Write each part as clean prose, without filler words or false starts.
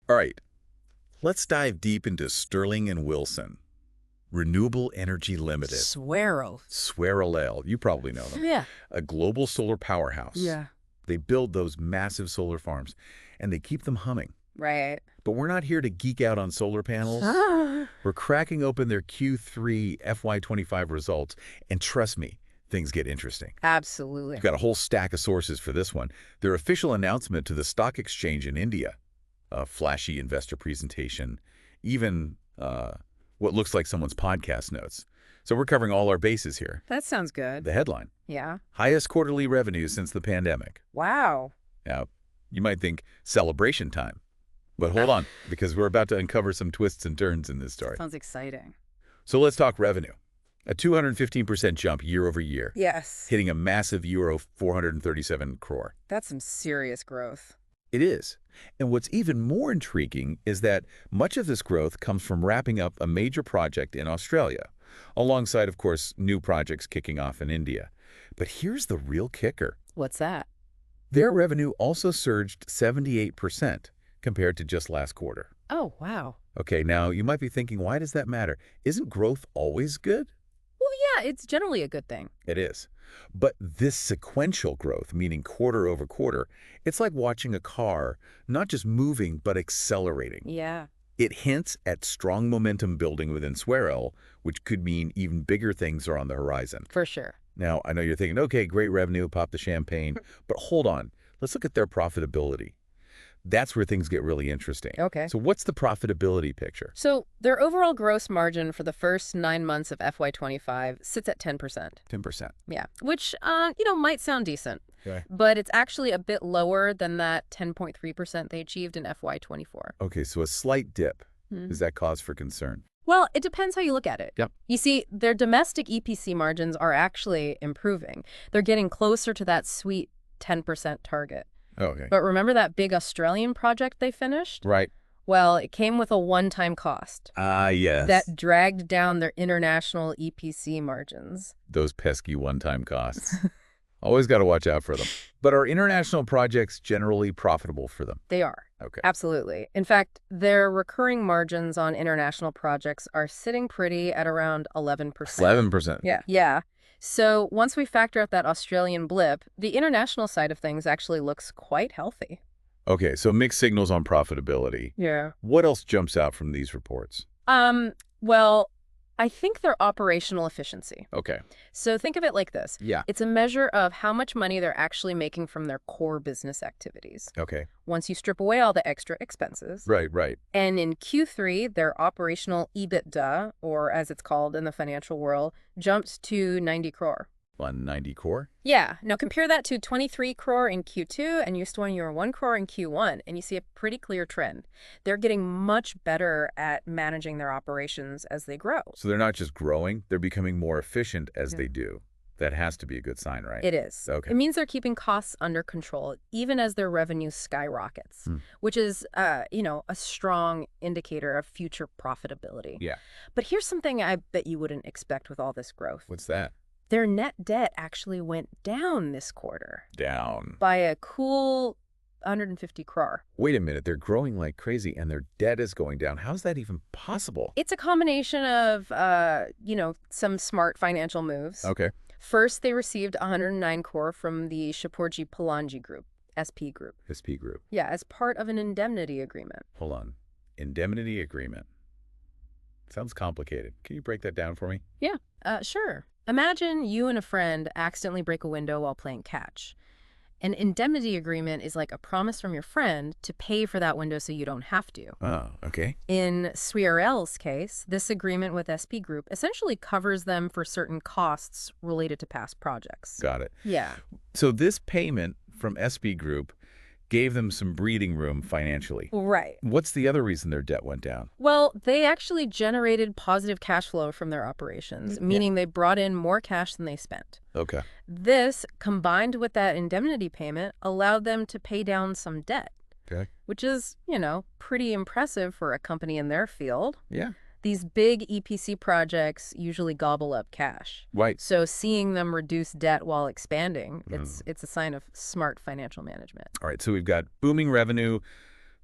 All right, let's dive deep into Sterling and Wilson, Renewable Energy Limited, Swirl. Swearelel, you probably know them, Yeah. a global solar powerhouse. Yeah. They build those massive solar farms, and they keep them humming. Right. But we're not here to geek out on solar panels. Ah. We're cracking open their Q3 FY25 results, and trust me, things get interesting. Absolutely. We've got a whole stack of sources for this one. Their official announcement to the stock exchange in India, a flashy investor presentation, even what looks like someone's podcast notes. So we're covering all our bases here. That sounds good. The headline, Yeah. highest quarterly revenue since the pandemic. Wow. Now, you might think celebration time. But hold on, because we're about to uncover some twists and turns in this story. Sounds exciting. So let's talk revenue. A 215% jump year over year, Yes. hitting a massive euro 437 crore. That's some serious growth. It is. And what's even more intriguing is that much of this growth comes from wrapping up a major project in Australia, alongside, of course, new projects kicking off in India. But here's the real kicker. What's that? Their revenue also surged 78% compared to just last quarter. Oh, wow. Okay, now you might be thinking, why does that matter? Isn't growth always good? Well, yeah, it's generally a good thing. It is. But this sequential growth, meaning quarter over quarter, it's like watching a car not just moving, but accelerating. Yeah. It hints at strong momentum building within Swearel, which could mean even bigger things are on the horizon. For sure. Now, I know you're thinking, okay, great revenue, pop the champagne, but hold on. Let's look at their profitability. That's where things get really interesting. Okay. So what's the profitability picture? So their overall gross margin for the first 9 months of FY25 sits at 10%. 10%. Yeah. Which, might sound decent. Okay. But it's actually a bit lower than that 10.3% they achieved in FY24. Okay, so a slight dip. Is that cause for concern? Well, it depends how you look at it. Yep. You see, their domestic EPC margins are actually improving. They're getting closer to that sweet 10% target. Okay. But remember that big Australian project they finished? Right. Well, it came with a one-time cost Ah, yes. that dragged down their international EPC margins. Those pesky one-time costs. Always got to watch out for them. But are international projects generally profitable for them? They are. Okay. Absolutely. In fact, their recurring margins on international projects are sitting pretty at around 11%. 11%. Yeah. Yeah. So once we factor out that Australian blip, the international side of things actually looks quite healthy. Okay, so mixed signals on profitability. Yeah. What else jumps out from these reports? Well, I think their operational efficiency. Okay. So think of it like this. Yeah. It's a measure of how much money they're actually making from their core business activities. Okay. Once you strip away all the extra expenses. Right, right. And in Q3, their operational EBITDA, or as it's called in the financial world, jumped to 90 crore. 190 core? Yeah. Now compare that to 23 crore in Q2 and you 1 crore in Q1, and you see a pretty clear trend. They're getting much better at managing their operations as they grow. So they're not just growing, they're becoming more efficient as they do. That has to be a good sign, right? It is. Okay. It means they're keeping costs under control, even as their revenue skyrockets, which is, a strong indicator of future profitability. Yeah. But here's something I bet you wouldn't expect with all this growth. What's that? Their net debt actually went down this quarter. Down. By a cool 150 crore. Wait a minute, they're growing like crazy and their debt is going down. How's that even possible? It's a combination of, some smart financial moves. Okay. First, they received 109 crore from the Shapoorji Pallonji Group, SP Group. SP Group. Yeah, as part of an indemnity agreement. Hold on. Indemnity agreement. Sounds complicated. Can you break that down for me? Yeah, sure. Imagine you and a friend accidentally break a window while playing catch. An indemnity agreement is like a promise from your friend to pay for that window so you don't have to. Oh, okay. In Swearel's case, this agreement with SP Group essentially covers them for certain costs related to past projects. Got it. Yeah. So this payment from SP Group gave them some breathing room financially. Right. What's the other reason their debt went down? Well, they actually generated positive cash flow from their operations, meaning they brought in more cash than they spent. Okay. This, combined with that indemnity payment, allowed them to pay down some debt. Okay. Which is, pretty impressive for a company in their field. Yeah. These big EPC projects usually gobble up cash. Right. So seeing them reduce debt while expanding, it's a sign of smart financial management. All right. So we've got booming revenue,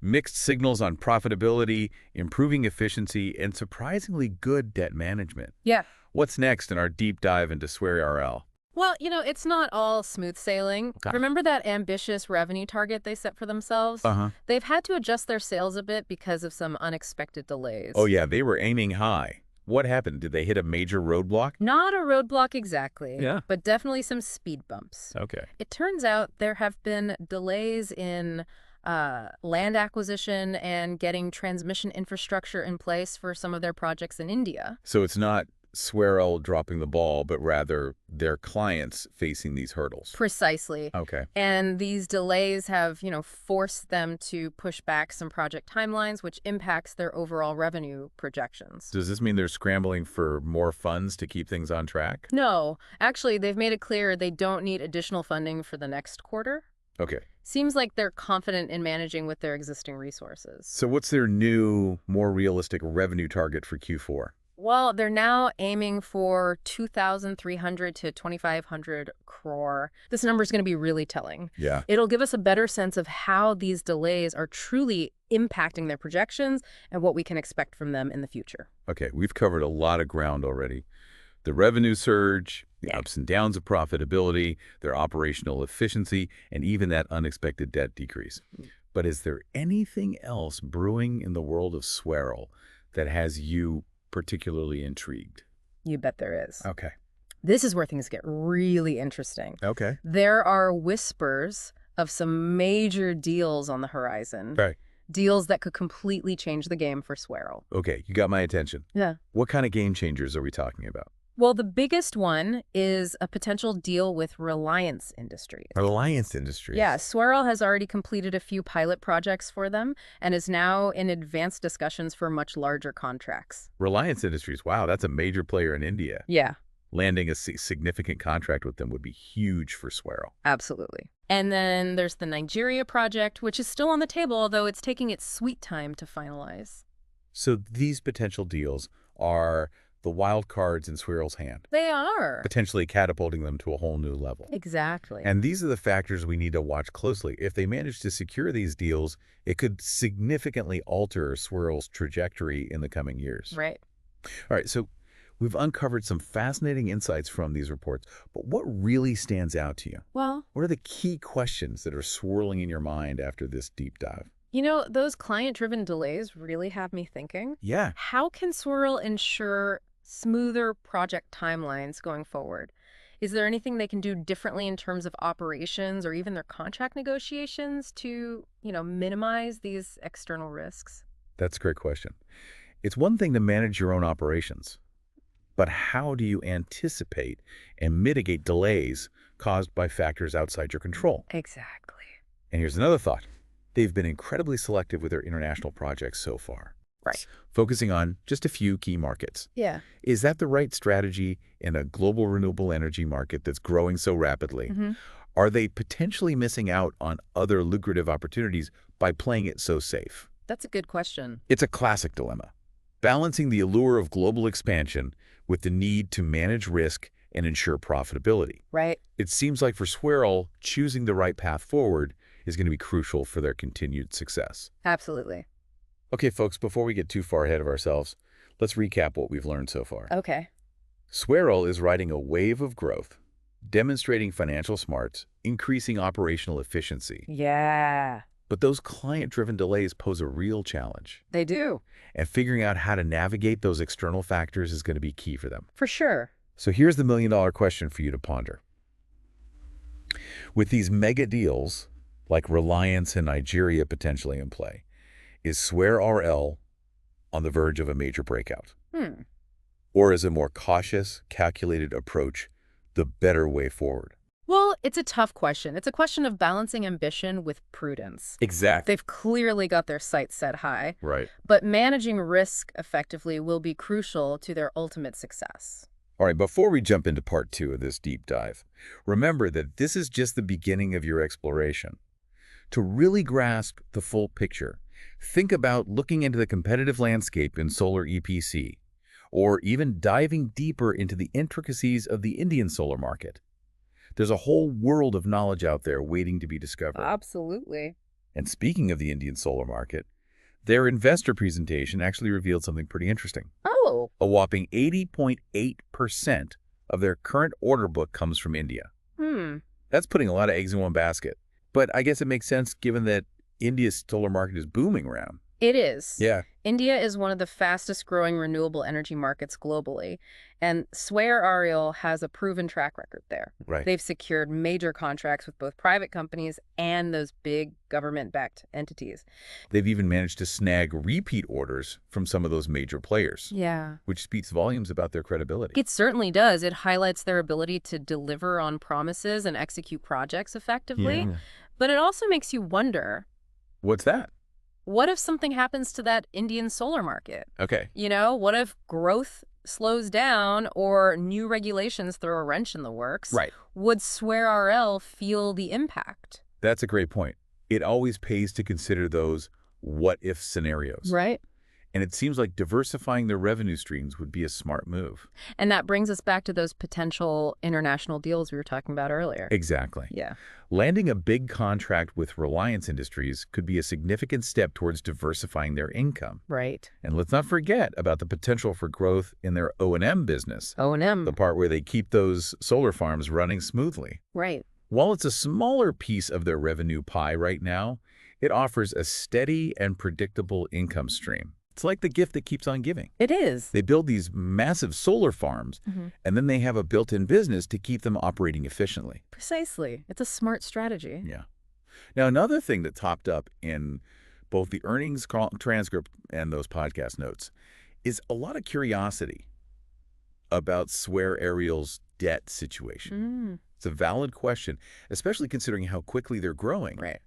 Mixed signals on profitability, improving efficiency, and surprisingly good debt management. Yeah. What's next in our deep dive into Swear RL? Well, it's not all smooth sailing. Okay. Remember that ambitious revenue target they set for themselves? Uh-huh. They've had to adjust their sales a bit because of some unexpected delays. Oh, yeah, they were aiming high. What happened? Did they hit a major roadblock? Not a roadblock exactly, Yeah. but definitely some speed bumps. Okay. It turns out there have been delays in land acquisition and getting transmission infrastructure in place for some of their projects in India. So it's not Swearell dropping the ball, but rather their clients facing these hurdles. Precisely. Okay. And these delays have, forced them to push back some project timelines, which impacts their overall revenue projections. Does this mean they're scrambling for more funds to keep things on track? No, actually, they've made it clear they don't need additional funding for the next quarter. Okay. Seems like they're confident in managing with their existing resources. So what's their new, more realistic revenue target for Q4? Well, they're now aiming for 2,300 to 2,500 crore. This number is going to be really telling. Yeah. It'll give us a better sense of how these delays are truly impacting their projections and what we can expect from them in the future. Okay, we've covered a lot of ground already. The revenue surge, the ups and downs of profitability, their operational efficiency, and even that unexpected debt decrease. But is there anything else brewing in the world of Swearell that has you particularly intrigued? You bet there is. Okay. This is where things get really interesting. Okay. There are whispers of some major deals on the horizon. Right. Deals that could completely change the game for Swearell. Okay, you got my attention. Yeah. What kind of game changers are we talking about? Well, the biggest one is a potential deal with Reliance Industries. Reliance Industries. Yeah, Swearell has already completed a few pilot projects for them and is now in advanced discussions for much larger contracts. Reliance Industries. Wow, that's a major player in India. Yeah, Landing a significant contract with them would be huge for Swearell. absolutely. And then there's the Nigeria project, which is still on the table, although it's taking its sweet time to finalize. So these potential deals are the wild cards in Swearell's hand, They are. potentially catapulting them to a whole new level. Exactly. And these are the factors we need to watch closely. If they manage to secure these deals, it could significantly alter Swearell's trajectory in the coming years. Right. All right, so we've uncovered some fascinating insights from these reports, but what really stands out to you? Well, What are the key questions that are swirling in your mind after this deep dive? those client-driven delays really have me thinking. Yeah. How can Swearell ensure smoother project timelines going forward? Is there anything they can do differently in terms of operations or even their contract negotiations to, minimize these external risks? That's a great question. It's one thing to manage your own operations, but how do you anticipate and mitigate delays caused by factors outside your control? Exactly. And here's another thought. They've been incredibly selective with their international projects so far, Right. focusing on just a few key markets. Yeah. Is that the right strategy in a global renewable energy market that's growing so rapidly? Mm-hmm. Are they potentially missing out on other lucrative opportunities by playing it so safe? That's a good question. It's a classic dilemma, balancing the allure of global expansion with the need to manage risk and ensure profitability. Right. It seems like for Swearell, choosing the right path forward is going to be crucial for their continued success. Absolutely. Okay, folks, before we get too far ahead of ourselves, let's recap what we've learned so far. Okay. Swearell is riding a wave of growth, demonstrating financial smarts, increasing operational efficiency. Yeah. But those client-driven delays pose a real challenge, They do. and figuring out how to navigate those external factors is going to be key for them. For sure. So here's the million-dollar question for you to ponder. With these mega deals, like Reliance and Nigeria potentially in play, is Swearell on the verge of a major breakout? Or is a more cautious, calculated approach the better way forward? Well, it's a tough question. It's a question of balancing ambition with prudence. Exactly. They've clearly got their sights set high, Right. but managing risk effectively will be crucial to their ultimate success. All right, before we jump into part 2 of this deep dive, remember that this is just the beginning of your exploration. To really grasp the full picture, think about looking into the competitive landscape in solar EPC, or even diving deeper into the intricacies of the Indian solar market. There's a whole world of knowledge out there waiting to be discovered. Absolutely. And speaking of the Indian solar market, their investor presentation actually revealed something pretty interesting. Oh. A whopping 80.8% of their current order book comes from India. Hmm. That's putting a lot of eggs in one basket. But I guess it makes sense given that India's solar market is booming around. It is. Yeah. India is one of the fastest growing renewable energy markets globally, and Swear Ariel has a proven track record there. Right. They've secured major contracts with both private companies and those big government-backed entities. They've even managed to snag repeat orders from some of those major players, Yeah. which speaks volumes about their credibility. It certainly does. It highlights their ability to deliver on promises and execute projects effectively. Yeah. But it also makes you wonder, What's that? what if something happens to that Indian solar market? Okay. What if growth slows down or new regulations throw a wrench in the works? Right. Would Swear RL feel the impact? That's a great point. It always pays to consider those what-if scenarios. Right. And it seems like diversifying their revenue streams would be a smart move. And that brings us back to those potential international deals we were talking about earlier. Exactly. Yeah. Landing a big contract with Reliance Industries could be a significant step towards diversifying their income. Right. And let's not forget about the potential for growth in their O&M business, O&M. the part where they keep those solar farms running smoothly. Right. While it's a smaller piece of their revenue pie right now, it offers a steady and predictable income stream. It's like the gift that keeps on giving. It is. They build these massive solar farms, and then they have a built-in business to keep them operating efficiently. Precisely. It's a smart strategy. Yeah. Now, another thing that topped up in both the earnings transcript and those podcast notes is a lot of curiosity about Swear Ariel's debt situation. It's a valid question, especially considering how quickly they're growing. Right.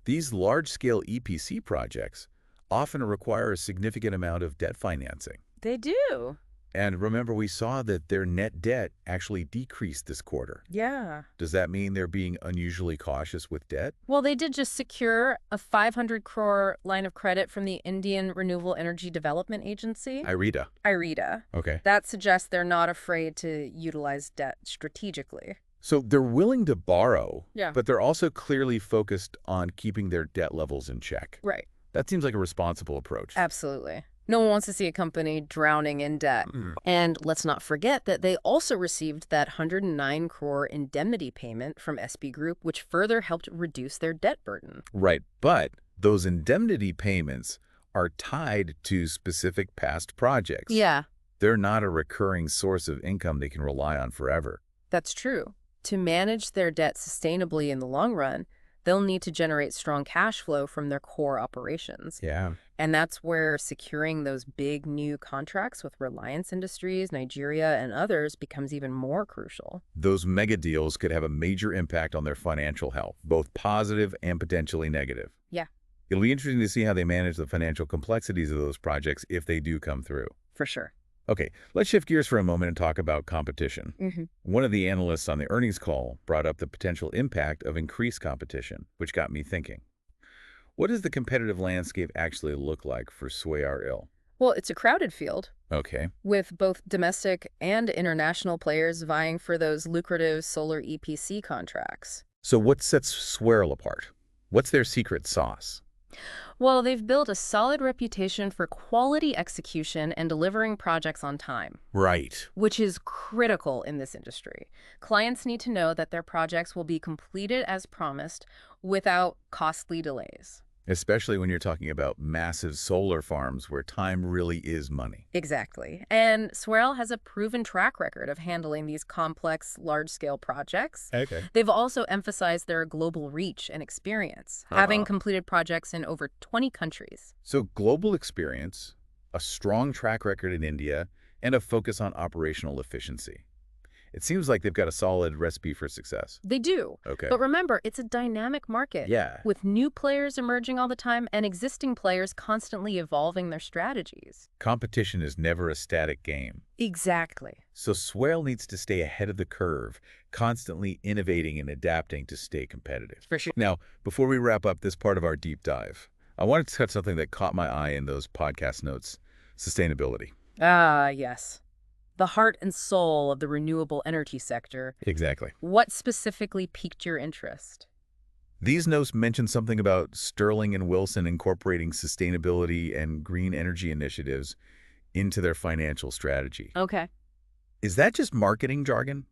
These large-scale EPC projects often require a significant amount of debt financing. They do. And remember, we saw that their net debt actually decreased this quarter. Yeah. Does that mean they're being unusually cautious with debt? Well, they did just secure a 500 crore line of credit from the Indian Renewable Energy Development Agency. IREDA. Okay. That suggests they're not afraid to utilize debt strategically. So they're willing to borrow, Yeah. but they're also clearly focused on keeping their debt levels in check. Right. That seems like a responsible approach. Absolutely. No one wants to see a company drowning in debt. And let's not forget that they also received that 109 crore indemnity payment from SB Group, which further helped reduce their debt burden. Right, but those indemnity payments are tied to specific past projects. Yeah, They're not a recurring source of income they can rely on forever. that's true. To manage their debt sustainably in the long run, they'll need to generate strong cash flow from their core operations. Yeah. And that's where securing those big new contracts with Reliance Industries, Nigeria, and others becomes even more crucial. Those mega deals could have a major impact on their financial health, both positive and potentially negative. Yeah. It'll be interesting to see how they manage the financial complexities of those projects if they do come through. For sure. Okay, let's shift gears for a moment and talk about competition. One of the analysts on the earnings call brought up the potential impact of increased competition, which got me thinking. What does the competitive landscape actually look like for Sway-RL? Well, it's a crowded field Okay. with both domestic and international players vying for those lucrative solar EPC contracts. So what sets Swirl apart? What's their secret sauce? Well, they've built a solid reputation for quality execution and delivering projects on time, Right. which is critical in this industry. Clients need to know that their projects will be completed as promised without costly delays. Especially when you're talking about massive solar farms where time really is money. Exactly. And Swirl has a proven track record of handling these complex, large-scale projects. Okay. They've also emphasized their global reach and experience, having completed projects in over 20 countries. So global experience, a strong track record in India, and a focus on operational efficiency. It seems like they've got a solid recipe for success. They do. Okay. But remember, it's a dynamic market. Yeah. With new players emerging all the time and existing players constantly evolving their strategies. Competition is never a static game. Exactly. So Swell needs to stay ahead of the curve, constantly innovating and adapting to stay competitive. For sure. Now, before we wrap up this part of our deep dive, I wanted to touch something that caught my eye in those podcast notes: sustainability. Ah, yes. The heart and soul of the renewable energy sector. Exactly. What specifically piqued your interest? These notes mention something about Sterling and Wilson incorporating sustainability and green energy initiatives into their financial strategy. Okay. Is that just marketing jargon?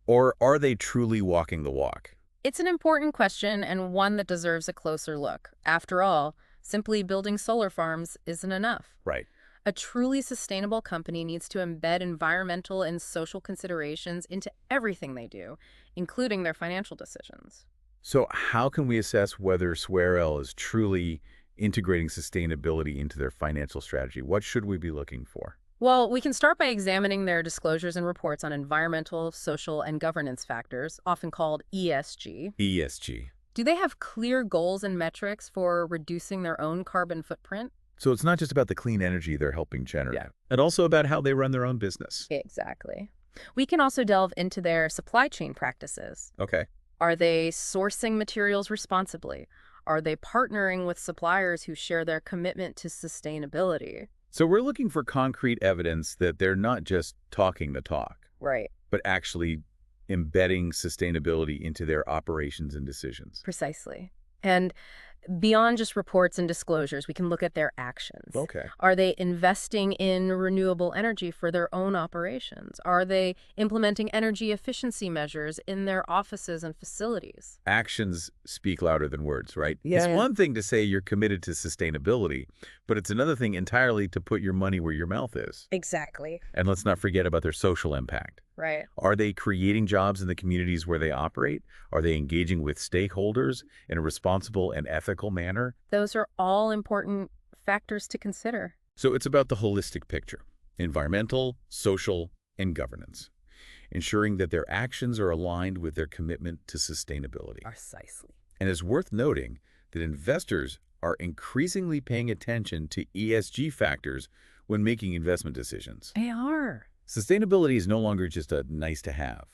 Or are they truly walking the walk? It's an important question and one that deserves a closer look. After all, simply building solar farms isn't enough. Right. A truly sustainable company needs to embed environmental and social considerations into everything they do, including their financial decisions. So how can we assess whether Swearell is truly integrating sustainability into their financial strategy? What should we be looking for? Well, we can start by examining their disclosures and reports on environmental, social, and governance factors, often called ESG. ESG. Do they have clear goals and metrics for reducing their own carbon footprint? So it's not just about the clean energy they're helping generate, Yeah. and also about how they run their own business. Exactly. We can also delve into their supply chain practices. Okay. Are they sourcing materials responsibly? Are they partnering with suppliers who share their commitment to sustainability? So we're looking for concrete evidence that they're not just talking the talk, Right. but actually embedding sustainability into their operations and decisions. Precisely. And beyond just reports and disclosures, we can look at their actions. Okay. Are they investing in renewable energy for their own operations? Are they implementing energy efficiency measures in their offices and facilities? Actions speak louder than words, right? Yeah, It's yeah. one thing to say you're committed to sustainability, but it's another thing entirely to put your money where your mouth is. Exactly. And let's not forget about their social impact. Right. Are they creating jobs in the communities where they operate? Are they engaging with stakeholders in a responsible and ethical manner? Those are all important factors to consider. So it's about the holistic picture: environmental, social, and governance, ensuring that their actions are aligned with their commitment to sustainability. Precisely. And it's worth noting that investors are increasingly paying attention to ESG factors when making investment decisions. They are. Sustainability is no longer just a nice-to-have.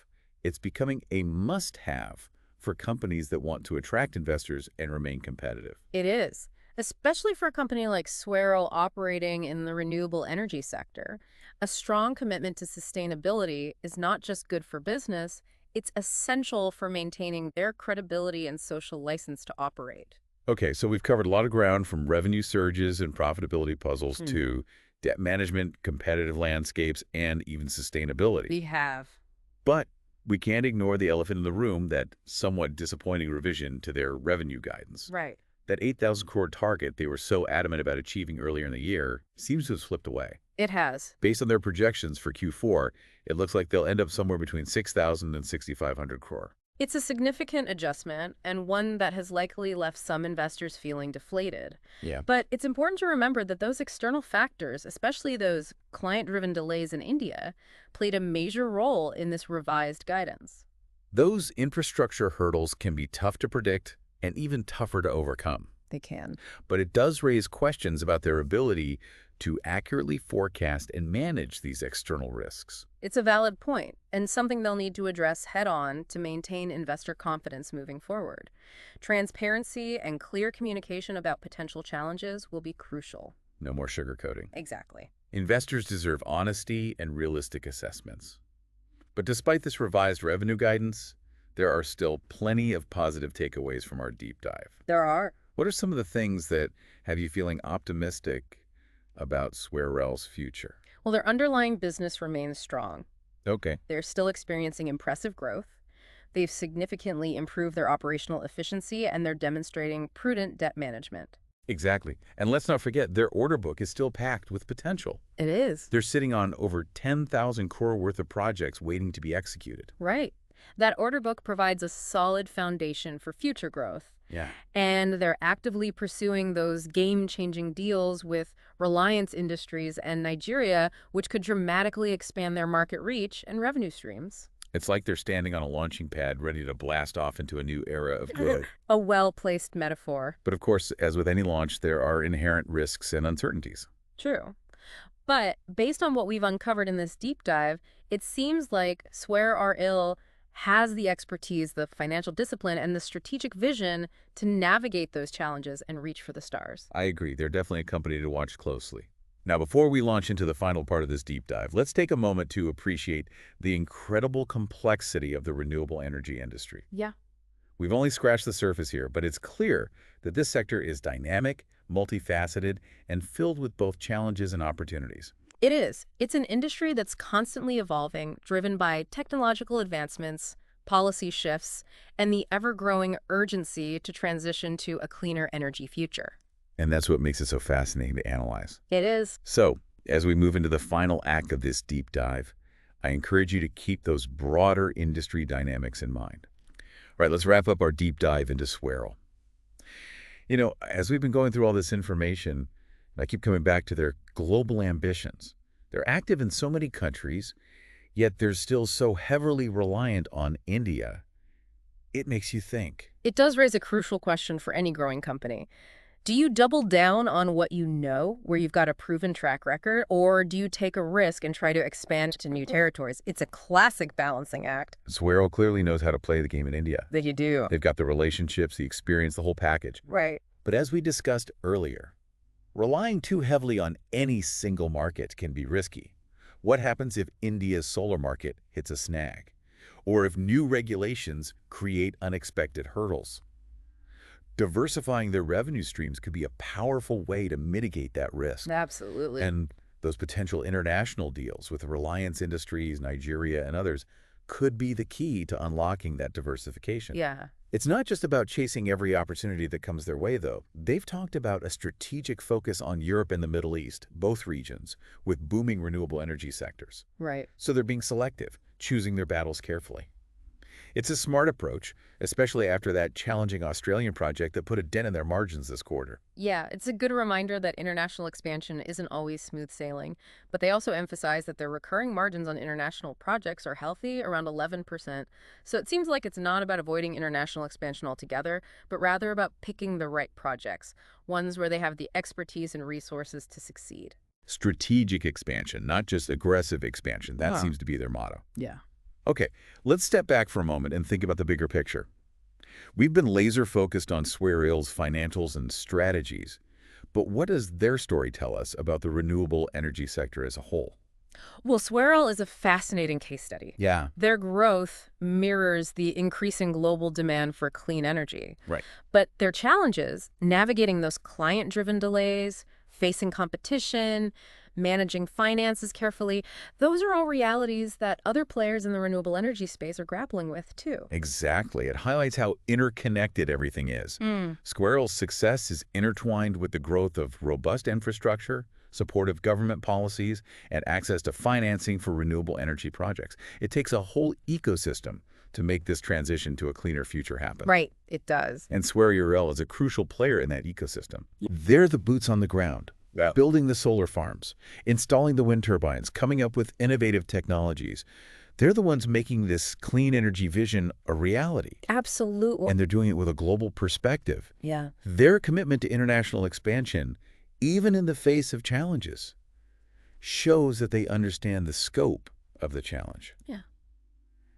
It's becoming a must-have for companies that want to attract investors and remain competitive. It is, especially for a company like Swearell operating in the renewable energy sector. A strong commitment to sustainability is not just good for business, it's essential for maintaining their credibility and social license to operate. Okay, so we've covered a lot of ground, from revenue surges and profitability puzzles Hmm. to debt management, competitive landscapes, and even sustainability. We have. But we can't ignore the elephant in the room: that somewhat disappointing revision to their revenue guidance. Right. That 8,000 crore target they were so adamant about achieving earlier in the year seems to have slipped away. It has. Based on their projections for Q4, it looks like they'll end up somewhere between 6,000 and 6,500 crore. It's a significant adjustment and one that has likely left some investors feeling deflated. Yeah. But it's important to remember that those external factors, especially those client-driven delays in India, played a major role in this revised guidance. Those infrastructure hurdles can be tough to predict and even tougher to overcome. They can. But it does raise questions about their ability to accurately forecast and manage these external risks. It's a valid point, and something they'll need to address head-on to maintain investor confidence moving forward. Transparency and clear communication about potential challenges will be crucial. No more sugarcoating. Exactly. Investors deserve honesty and realistic assessments. But despite this revised revenue guidance, there are still plenty of positive takeaways from our deep dive. There are. What are some of the things that have you feeling optimistic about Swearell's future? Well, their underlying business remains strong. Okay. They're still experiencing impressive growth. They've significantly improved their operational efficiency, and they're demonstrating prudent debt management. Exactly. And let's not forget, their order book is still packed with potential. It is. They're sitting on over 10,000 crore worth of projects waiting to be executed. Right. That order book provides a solid foundation for future growth. Yeah. And they're actively pursuing those game-changing deals with Reliance Industries and Nigeria, which could dramatically expand their market reach and revenue streams. It's like they're standing on a launching pad ready to blast off into a new era of growth. A well-placed metaphor. But of course, as with any launch, there are inherent risks and uncertainties. True. But based on what we've uncovered in this deep dive, it seems like Swearell has the expertise, the financial discipline, and the strategic vision to navigate those challenges and reach for the stars. I agree. They're definitely a company to watch closely. Now, before we launch into the final part of this deep dive, let's take a moment to appreciate the incredible complexity of the renewable energy industry. Yeah. We've only scratched the surface here, but it's clear that this sector is dynamic, multifaceted, and filled with both challenges and opportunities. It is. It's an industry that's constantly evolving, driven by technological advancements, policy shifts, and the ever-growing urgency to transition to a cleaner energy future. And that's what makes it so fascinating to analyze. It is. So, as we move into the final act of this deep dive, I encourage you to keep those broader industry dynamics in mind. All right, let's wrap up our deep dive into Swirl. As we've been going through all this information, I keep coming back to their global ambitions. They're active in so many countries, yet they're still so heavily reliant on India. It makes you think. It does raise a crucial question for any growing company. Do you double down on what you know, where you've got a proven track record, or do you take a risk and try to expand to new territories? It's a classic balancing act. Swirl clearly knows how to play the game in India. That you do. They've got the relationships, the experience, the whole package. Right. But as we discussed earlier, relying too heavily on any single market can be risky. What happens if India's solar market hits a snag? Or if new regulations create unexpected hurdles? Diversifying their revenue streams could be a powerful way to mitigate that risk. Absolutely. And those potential international deals with Reliance Industries, Nigeria, and others could be the key to unlocking that diversification. Yeah. It's not just about chasing every opportunity that comes their way, though. They've talked about a strategic focus on Europe and the Middle East, both regions, with booming renewable energy sectors. Right. So they're being selective, choosing their battles carefully. It's a smart approach, especially after that challenging Australian project that put a dent in their margins this quarter. Yeah, it's a good reminder that international expansion isn't always smooth sailing, but they also emphasize that their recurring margins on international projects are healthy, around 11%. So it seems like it's not about avoiding international expansion altogether, but rather about picking the right projects, ones where they have the expertise and resources to succeed. Strategic expansion, not just aggressive expansion. That seems to be their motto. Yeah. Okay, let's step back for a moment and think about the bigger picture. We've been laser-focused on Swirl's financials and strategies, but what does their story tell us about the renewable energy sector as a whole? Well, Swirl is a fascinating case study. Yeah. Their growth mirrors the increasing global demand for clean energy. Right. But their challenges, navigating those client-driven delays, facing competition, managing finances carefully, those are all realities that other players in the renewable energy space are grappling with, too. Exactly. It highlights how interconnected everything is. Mm. Swirl's success is intertwined with the growth of robust infrastructure, supportive government policies, and access to financing for renewable energy projects. It takes a whole ecosystem to make this transition to a cleaner future happen. Right, it does. And Swirl is a crucial player in that ecosystem. They're the boots on the ground, building the solar farms, installing the wind turbines, coming up with innovative technologies. They're the ones making this clean energy vision a reality. Absolutely. And they're doing it with a global perspective. Yeah. Their commitment to international expansion, even in the face of challenges, shows that they understand the scope of the challenge. Yeah.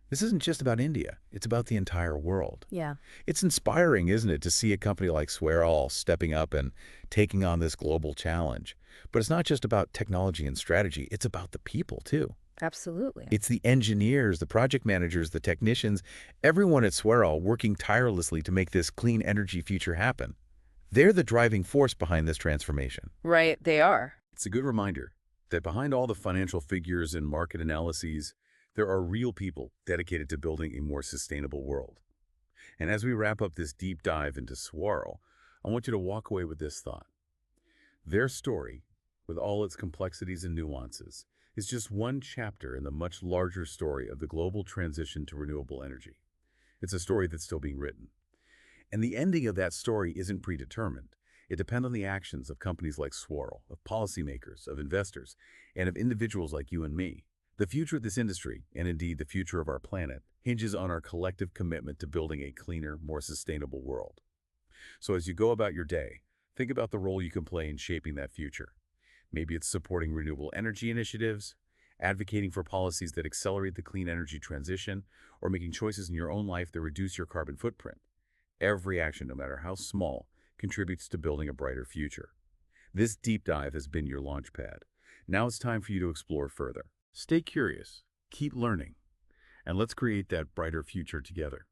This isn't just about India. It's about the entire world. Yeah. It's inspiring, isn't it, to see a company like Swirl stepping up and taking on this global challenge. But it's not just about technology and strategy. It's about the people, too. Absolutely. It's the engineers, the project managers, the technicians, everyone at Swirl working tirelessly to make this clean energy future happen. They're the driving force behind this transformation. Right, they are. It's a good reminder that behind all the financial figures and market analyses, there are real people dedicated to building a more sustainable world. And as we wrap up this deep dive into Swirl, I want you to walk away with this thought. Their story, with all its complexities and nuances, is just one chapter in the much larger story of the global transition to renewable energy. It's a story that's still being written. And the ending of that story isn't predetermined. It depends on the actions of companies like Swirl, of policymakers, of investors, and of individuals like you and me. The future of this industry, and indeed the future of our planet, hinges on our collective commitment to building a cleaner, more sustainable world. So as you go about your day, think about the role you can play in shaping that future. Maybe it's supporting renewable energy initiatives, advocating for policies that accelerate the clean energy transition, or making choices in your own life that reduce your carbon footprint. Every action, no matter how small, contributes to building a brighter future. This deep dive has been your launchpad. Now it's time for you to explore further. Stay curious, keep learning, and let's create that brighter future together.